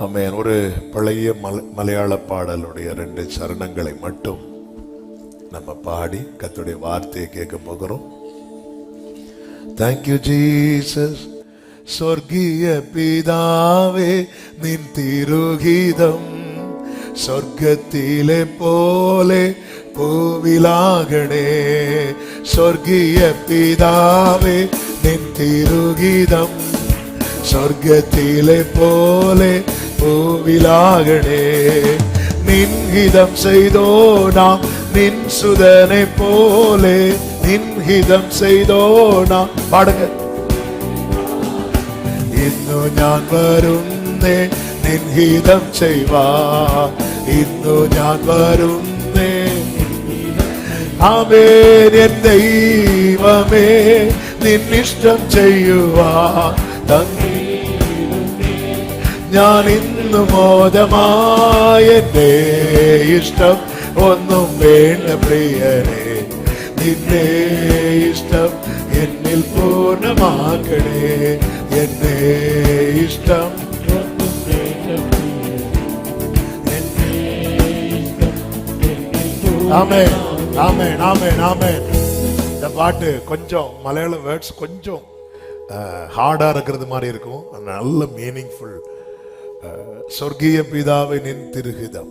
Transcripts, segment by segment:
ஆமென். ஒரு பழைய மலையாள பாடலுடைய 2 சரணங்களை மட்டும் நம்ம பாடி கர்த்தருடைய வார்த்தையை கேட்க போகிறோம். Thank you Jesus. സ്വർഗീയ പിതാവേ നിൻ തിരുഹിതം സ്വർഗത്തിലെ പോലെ ഭൂവിലാകണേ. സ്വർഗീയ പിതാവേ നിൻ തിരുഹിതം സ്വർഗത്തിലെ പോലെ ഭൂവിലാകണേ. നിൻഹിതം ചെയ്തോ നാം നിൻ സുതനെ പോലെ നിൻഹിതം ചെയ്തോ നാം. പാടുക. ഇന്നു ഞാൻ വരുന്നേ നിൻഹിതം ചെയ്യുവാൻ. ഇന്നു ഞാൻ വരുന്നേ. ആമേൻ. എൻ ദൈവമേ നിന്നിഷ്ടം ചെയ്യുവാൻ ഞാൻ ഇന്നു മോദമായ എന്റെ ഇഷ്ടം ഒന്നും വേണ്ട പ്രിയനേ. നിന്നെ ഇഷ്ടം എന്നിൽ പൂർണ്ണമാക്കണേ. എന്നെ ഇഷ്ടം ആമേൻ ആമേൻ ആമേൻ ആമേൻ. இந்த பாட்டு கொஞ்சம் மலையாள வேர்ட்ஸ் கொஞ்சம் ஹார்டா இருக்கிறது மாதிரி இருக்கும். நல்ல மீனிங்ஃபுல். சொர்க்கிய பிதாவை நின் திருஹிதம்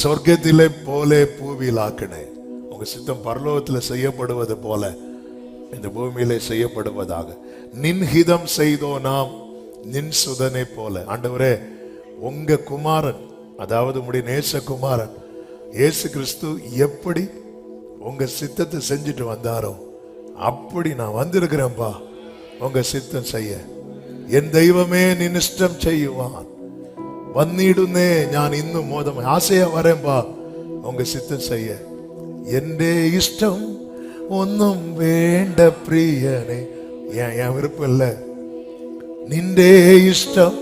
சொர்க்கத்திலே போலே பூவிலாக்கணே. உங்க சித்தம் பரலோகத்தில் செய்யப்படுவது போல இந்த பூமியிலே செய்யப்படுவதாக. நின்ஹிதம் செய்தோ நாம் நின் சுதனை போல. ஆண்டவரே, உங்க குமாரன், அதாவது உடைய நேசகுமாரன் இயேசு கிறிஸ்து எப்படி உங்க சித்தத்தை செஞ்சுட்டு வந்தாரோ அப்படி நான் வந்திருக்கிறேன்பா உங்க சித்தம் செய்ய. என் தெய்வமே நின் இஷ்டம் ചെയ്യുവാൻ വന്നിടുന്നേ ഞാൻ ഇന്നും മോദം ആശയാ വരേമ്പാ ഉങ്ക സിത്തം ചെയ്യ. എന്റെ ഇഷ്ടം ഒന്നും വേണ്ട പ്രിയനെ. என் விருப்பம் இல்லை, நின்றே இஷ்டம்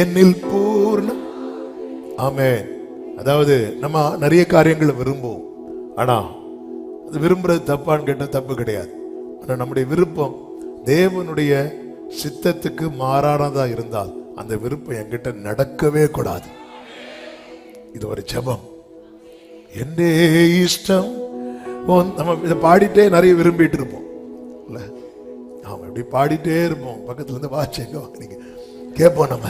என்னில் பூர்ணம். ஆமென். அதாவது நம்ம நிறைய காரியங்களை விரும்புவோம். ஆனா அது விரும்புறது தப்பான்னு கேட்டால் தப்பு கிடையாது. ஆனா நம்முடைய விருப்பம் தேவனுடைய சித்தத்துக்கு மாறானதா இருந்தால் அந்த விருப்பம் என்கிட்ட நடக்கவே கூடாது. இது ஒரு ஜெபம். என்னே இஷ்டம். நம்ம இதை பாடிட்டே நிறைய விரும்பிட்டு இருப்போம் இல்ல? ஆமா, இப்படி பாடிட்டே இருப்போம். பக்கத்துல இருந்து வாட்சிங்க நீங்க கேட்போம் நம்ம.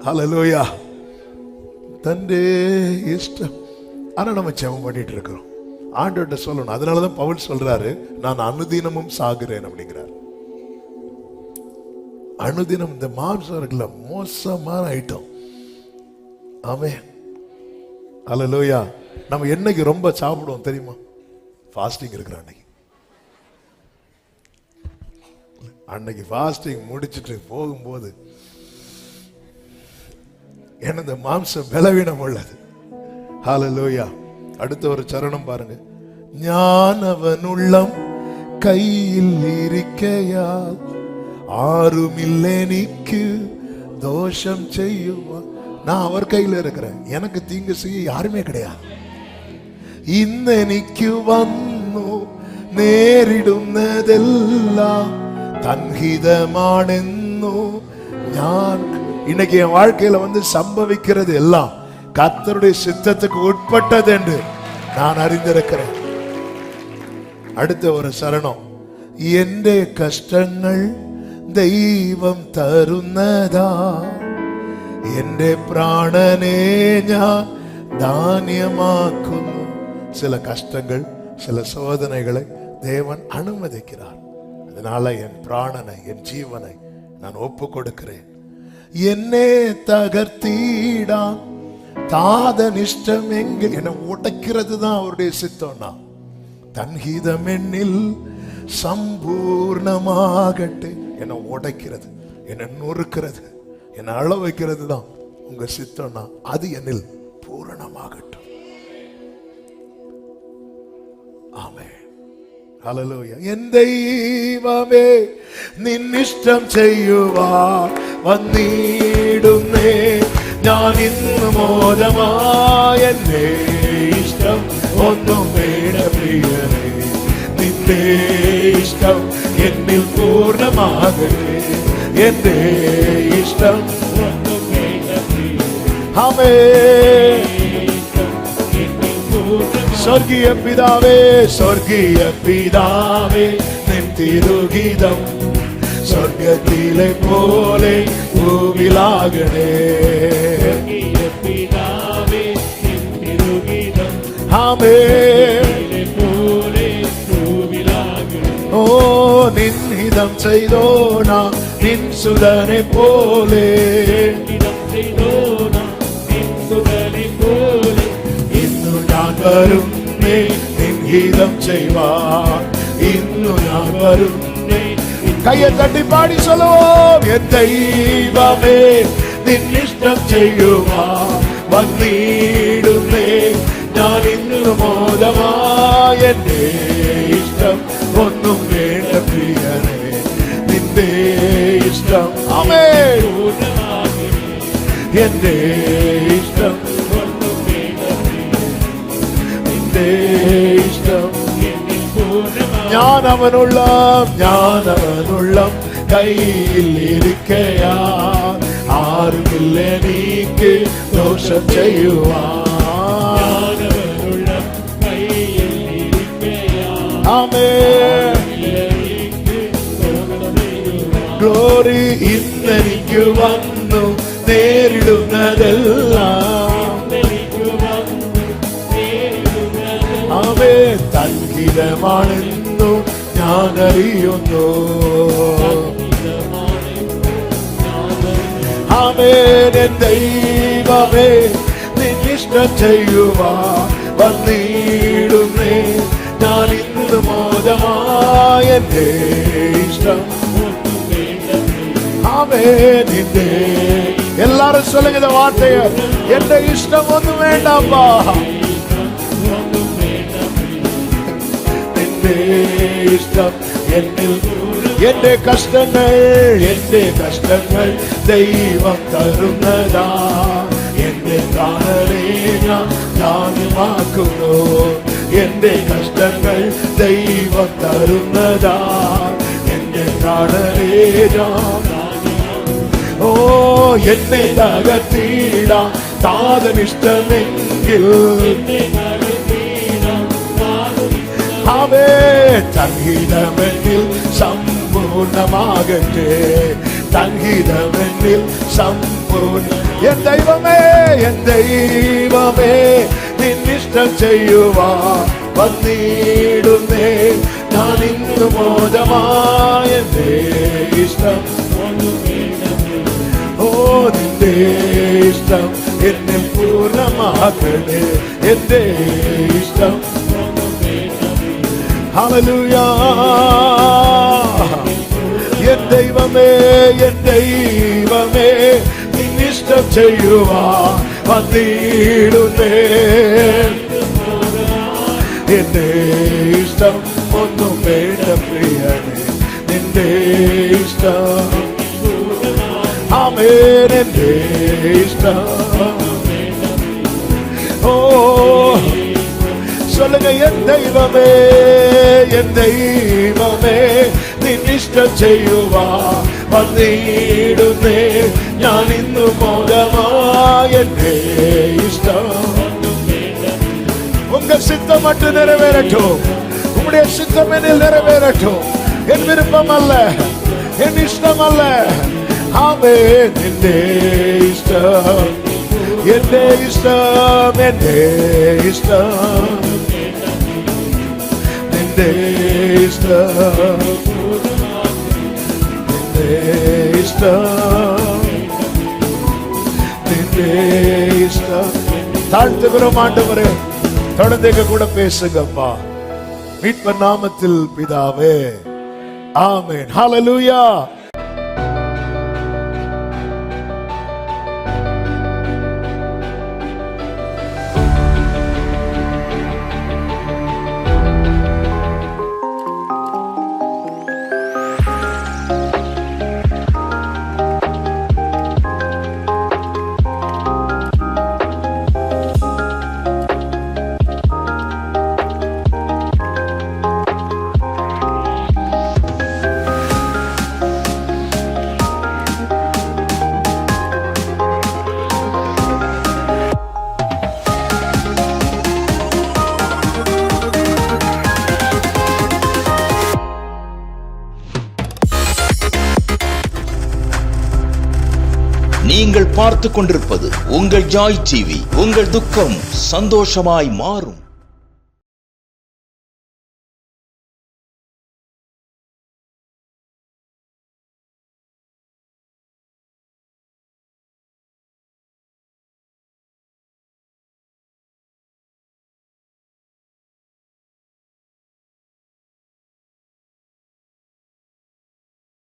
ஹல்லேலூயா. தன்னே இஷ்டம். ஆனா நம்ம ஜெபம் பண்ணிட்டு இருக்கிறோம். ஆண்டவர்கிட்ட சொல்லணும். அதனாலதான் பவுல் சொல்றாரு, நான் அனுதினமும் சாகுறேன் அப்படிங்கிறார். அனுதினம் இந்த மாம்சம் இருக்குல்ல, மோசமான ஐட்டம். ஆமென். ஹல்லேலூயா. நம்ம என்னைக்கு ரொம்ப சாப்பிடுவோம் தெரியுமா? ஃபாஸ்டிங் இருக்கிற அன்னைக்கு ஃபாஸ்டிங் முடிச்சுட்டு போகும்போது எனது மாம்சம் பலவீனம் உள்ளது. ஹல்லேலூயா. அடுத்த ஒரு சரணம் பாருங்க. ஞானவன் உள்ளம் கையில் இருக்கையால் ஆறுமில்லை நீக்கு தோஷம் செய்யுவான். நான் அவர் கையில் இருக்கிறேன். எனக்கு தீங்கு செய்ய யாருமே கிடையாது. ഇന്നെനിക്ക് വന്നു നേരിടുന്നതെല്ലാം തൻഹിതമാണെന്നു ഞാൻ. இன்னைக்கு என் வாழ்க்கையில சம்பவிக்கிறது எல்லாம் கர்த்தருடைய சித்தத்துக்கு உட்பட்டது என்று நான் அறிந்திருக்கிறேன். அடுத்த ஒரு சரணம். എന്റെ കഷ്ടങ്ങൾ ദൈവം തരുന്നതാ എന്റെ പ്രാണനെ ഞാൻ தானியமாക്കുന്നു. சில கஷ்டங்கள், சில சோதனைகளை தேவன் அனுமதிக்கிறார். அதனால என் பிராணனை, என் ஜீவனை நான் ஒப்பு கொடுக்கிறேன். என்னே தகர்த்தீடான் தாதன் இஷ்டம் எங்கில். என்னை உடைக்கிறது தான் அவருடைய சித்தம்னா. தன்ஹீதம் என்னில் சம்பூர்ணமாகட்டு. என்னை உடைக்கிறது, என்னை நொறுக்கிறது, என்னை அழ வைக்கிறது தான் உங்க சித்தம்னா அது என்னில் பூரணமாகட்டும். ஆமென். ஹல்லேலூயா. என் தெய்வமே നിന്നിഷ്ടം ചെയ്യുവാൻ വന്നിടുന്നേ ഞാൻ ഇന്ന് മോദമായ എന്റെ ഇഷ്ടം ഒന്നും വേണ്ട പ്രിയനേ. നിന്റെ ഇഷ്ടം എന്നിൽ പൂർണ്ണമാകട്ടെ. എന്റെ ഇഷ്ടം ഒന്നും വേണ്ട ആമേൻ. സ്വർഗീയ പിതാവേ, സ്വർഗീയ പിതാവേ, നിൻ തിരുഗീതം സ്വർഗത്തിലെ പോലെ ഭൂമിയിലാകണേ. ആമേൻ. ഓ നിൻഹിതം ചെയ്തോണ നിൻ സുതനെ പോലെ, ഇന്നു ഞാൻ വരുന്നേ നിൻഹിതം ചെയ്യുവാൻ, ഇന്നു ഞാൻ വരുന്നേ. കയ്യെ തട്ടി പാടി சொல்லுவோம். എൻ ദൈവമേ നിന്നിഷ്ടം ചെയ്യുവാൻ വന്നിടുന്നേ ഞാൻ ഇന്നു മോദമായ. എന്റെ ഇഷ്ടം ഒന്നും വേണ്ട പ്രിയനേ, നിന്റെ ഇഷ്ടം. ആമേൻ. എന്റെ ഇഷ്ടം നിന്റെ ഇഷ്ടം. ஞானவனுள்ள கையில் இருக்கையா, ஆறுமில்லை நீக்கு தோஷம் செய்வான். ആമേൻ. ഗ്ലോറി ഇന്നെനിക്ക് വന്നു നേരിടുന്നതെല്ലാം. ആമേൻ. തൻഹിതമാണെന്നു ഞാൻ അറിയുന്നു. ആമേൻ. എൻ ദൈവമേ നിന്നിഷ്ടം ചെയ്യുവാൻ വന്നിടുന്നേ ഞാൻ ഇന്ന് മോദമായ. എന്റെ ഇഷ്ടം. ആമേൻ. നിന്റെ எல்லாரும் சொல்லுங்க இந்த வார்த்தைய. எந்த இஷ்டம் ஒன்றும் வேண்டாம்பா. നിന്റെ ഇഷ്ടം എന്നിൽ. എന്റെ കഷ്ടങ്ങൾ ദൈവം തരുന്നതാ. എന്റെ കാണലേ ഞാൻ ധാന്യമാക്കുന്നു. എന്റെ കഷ്ടങ്ങൾ ദൈവം തരുന്നതാ. എന്റെ കാണലേ ഞാൻ. ഓ എന്നെ തകർത്തിടാം താതനിഷ്ടമെങ്കിൽ. ആമേൻ. തൻഹിതമെന്നിൽ സമ്പൂർണ്ണമാകട്ടെ. തൻഹിതമെന്നിൽ സമ്പൂർണ്ണ. എൻ ദൈവമേ നിന്നിഷ്ടം ചെയ്യുവാൻ വന്നിടുന്നേ ഞാൻ ഇന്ന് മോദമായ. എന്റെ ഇഷ്ടം. ഓ നിന്റെ ഇഷ്ടം എന്നിൽ പൂർണ്ണമാക്കണേ. എന്റെ ഇഷ്ടം. ഹല്ലേലൂയ. എൻ ദൈവമേ നിന്നിഷ്ടം ചെയ്യുവാൻ വന്നിടുന്നേ. എന്റെ ഇഷ്ടം ഒന്നും വേണ്ട പ്രിയനേ, നിന്റെ ഇഷ്ടം. ആമേൻ. എന്റെ ഇഷ്ടം. ഓ சொல்லுங்க. என் தெய்வமே നിന്നിഷ്ടം ചെയ്യുവാൻ വന്നിടുന്നേ ഞാൻ ഇന്നു മോദമായ. എന്റെ ഇഷ്ടം. உங்க சித்தம் மட்டும் நிறைவேறட்டும். உங்களுடைய சித்தம் என்னில் நிறைவேறட்டும். என் விருப்பம் அல்ல, என் இஷ்டம் அல்ல. ஆமென். നിന്റെ ഇഷ്ടം. എന്റെ ഇഷ്ടം. എന്റെ ഇഷ്ടം. നിന്റെ ഇഷ്ടം. നിന്റെ ഇഷ്ടം. നിന്റെ ഇഷ്ടം. தாழ்த்துகிறோம் ஆண்டவரே. தொடர்ந்து எங்க கூட பேசுங்கப்பா. மீட்பர் நாமத்தில் பிதாவே. ஆமென். ஹல்லேலூயா. நீங்கள் பார்த்து கொண்டிருப்பது உங்கள் ஜாய் டிவி. உங்கள் துக்கம் சந்தோஷமாய் மாறும்.